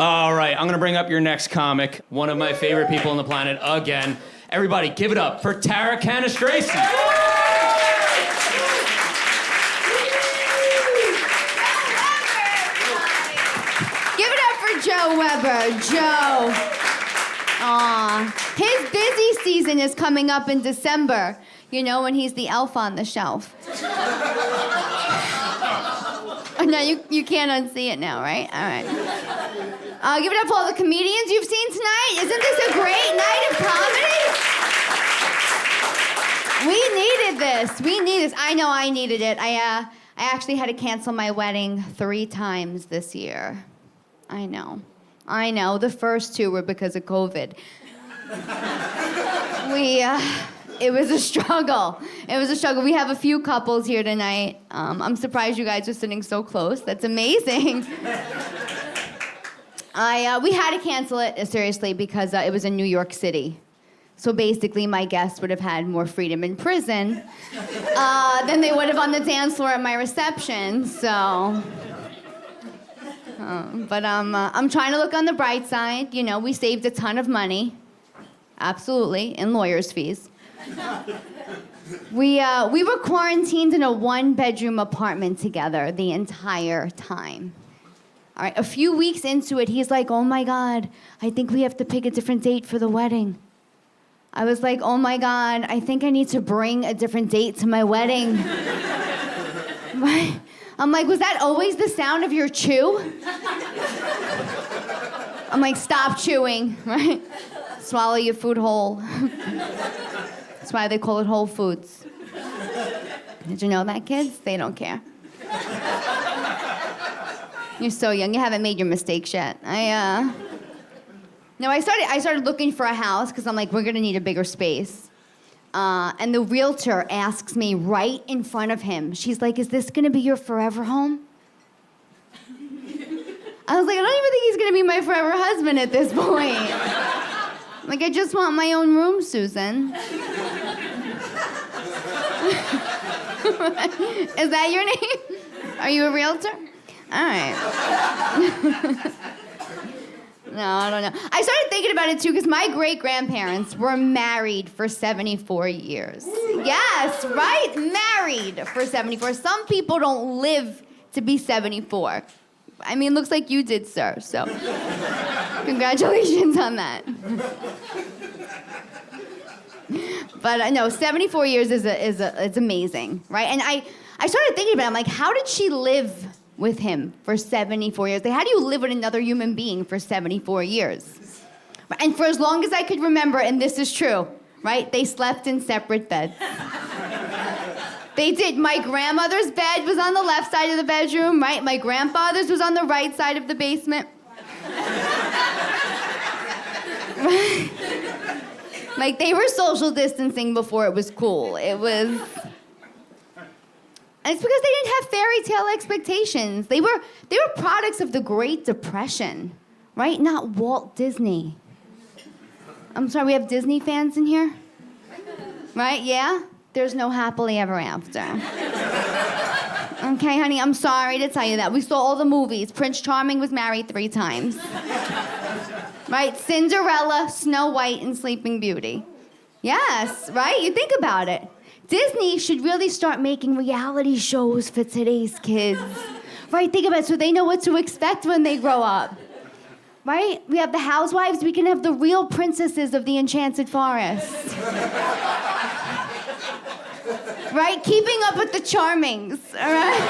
All right, I'm gonna bring up your next comic, one of my favorite people on the planet again. Everybody, give it up for Tara Cannistraci. Give it up for Joe Weber. Joe. Aw. His busy season is coming up in December. You know, when he's the elf on the shelf. No, you can't unsee it now, right? All right. Give it up for all the comedians you've seen tonight. Isn't this a great night of comedy? We needed this. We need this. I know I needed it. I actually had to cancel my wedding 3 times this year. I know. The first 2 were because of COVID. It was a struggle. We have a few couples here tonight. I'm surprised you guys are sitting so close. That's amazing. We had to cancel it, seriously, because it was in New York City. So basically, my guests would have had more freedom in prison than they would have on the dance floor at my reception, so... But I'm trying to look on the bright side. You know, we saved a ton of money. Absolutely, in lawyers' fees. We were quarantined in a 1-bedroom apartment together the entire time. All right, a few weeks into it, he's like, oh my God, I think we have to pick a different date for the wedding. I was like, oh my God, I think I need to bring a different date to my wedding. I'm like, was that always the sound of your chew? I'm like, stop chewing, right? Swallow your food whole. That's why they call it Whole Foods. Did you know that, kids? They don't care. You're so young. You haven't made your mistakes yet. I started looking for a house because I'm like, we're gonna need a bigger space. And the realtor asks me right in front of him. She's like, is this gonna be your forever home? I was like, I don't even think he's gonna be my forever husband at this point. Like, I just want my own room, Susan. Is that your name? Are you a realtor? All right. No, I don't know. I started thinking about it, too, because my great-grandparents were married for 74 years. Yes, right? Married for 74. Some people don't live to be 74. I mean, looks like you did, sir, so congratulations on that. But no, 74 years it's amazing, right? And I started thinking about it. I'm like, how did she live with him for 74 years? Like, how do you live with another human being for 74 years? And for as long as I could remember, and this is true, right? They slept in separate beds. They did. My grandmother's bed was on the left side of the bedroom, right? My grandfather's was on the right side of the basement. Like, they were social distancing before it was cool. It was... And it's because they didn't have fairy tale expectations. They were products of the Great Depression, right? Not Walt Disney. I'm sorry, we have Disney fans in here? Right, yeah? There's no happily ever after. Okay, honey, I'm sorry to tell you that. We saw all the movies. Prince Charming was married 3 times. Right? Cinderella, Snow White, and Sleeping Beauty. Yes, right? You think about it. Disney should really start making reality shows for today's kids. Right? Think about it, so they know what to expect when they grow up. Right? We have the housewives. We can have the real princesses of the Enchanted Forest. Right? Keeping up with the Charmings, all right?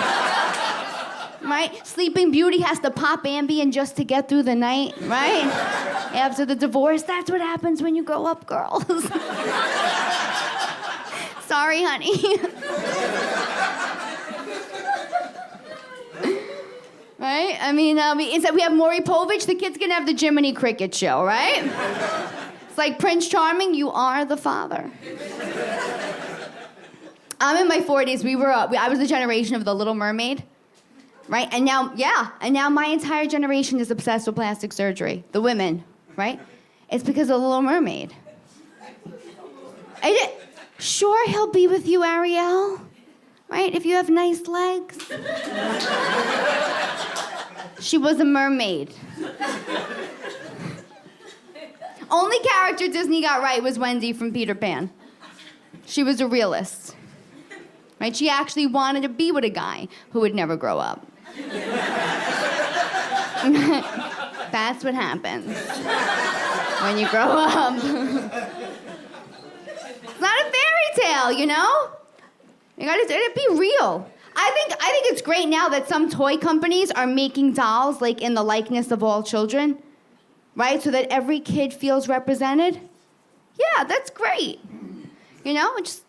Right? Sleeping Beauty has to pop Ambien just to get through the night, right? After the divorce, that's what happens when you grow up, girls. Sorry, honey. Right? I mean, instead we have Maury Povich, the kid's gonna have the Jiminy Cricket show, right? It's like Prince Charming, you are the father. I'm in my 40s. I was the generation of The Little Mermaid, right? And now my entire generation is obsessed with plastic surgery. The women, right? It's because of The Little Mermaid. Sure, he'll be with you, Ariel, right? If you have nice legs. She was a mermaid. only character Disney got right was Wendy from Peter Pan. She was a realist. Right? She actually wanted to be with a guy who would never grow up. That's what happens when you grow up. It's not a fairy tale, you know? You gotta be real. I think it's great now that some toy companies are making dolls like in the likeness of all children, right? So that every kid feels represented. Yeah, that's great. You know, just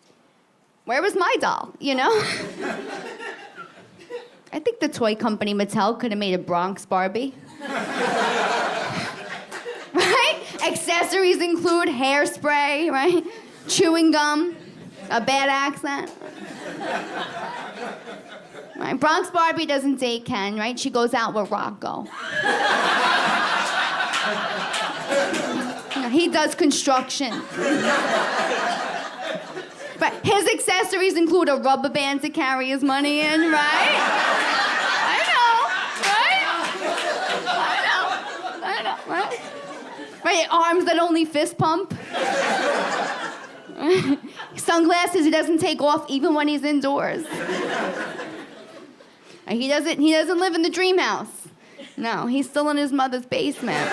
where was my doll? You know. I think the toy company Mattel could have made a Bronx Barbie. Right? Accessories include hairspray, right? Chewing gum, a bad accent. Right? Bronx Barbie doesn't date Ken, right? She goes out with Rocco. He does construction. But his accessories include a rubber band to carry his money in, right? I know, right? Right, arms that only fist pump. Sunglasses he doesn't take off even when he's indoors. He doesn't live in the dream house. No, he's still in his mother's basement.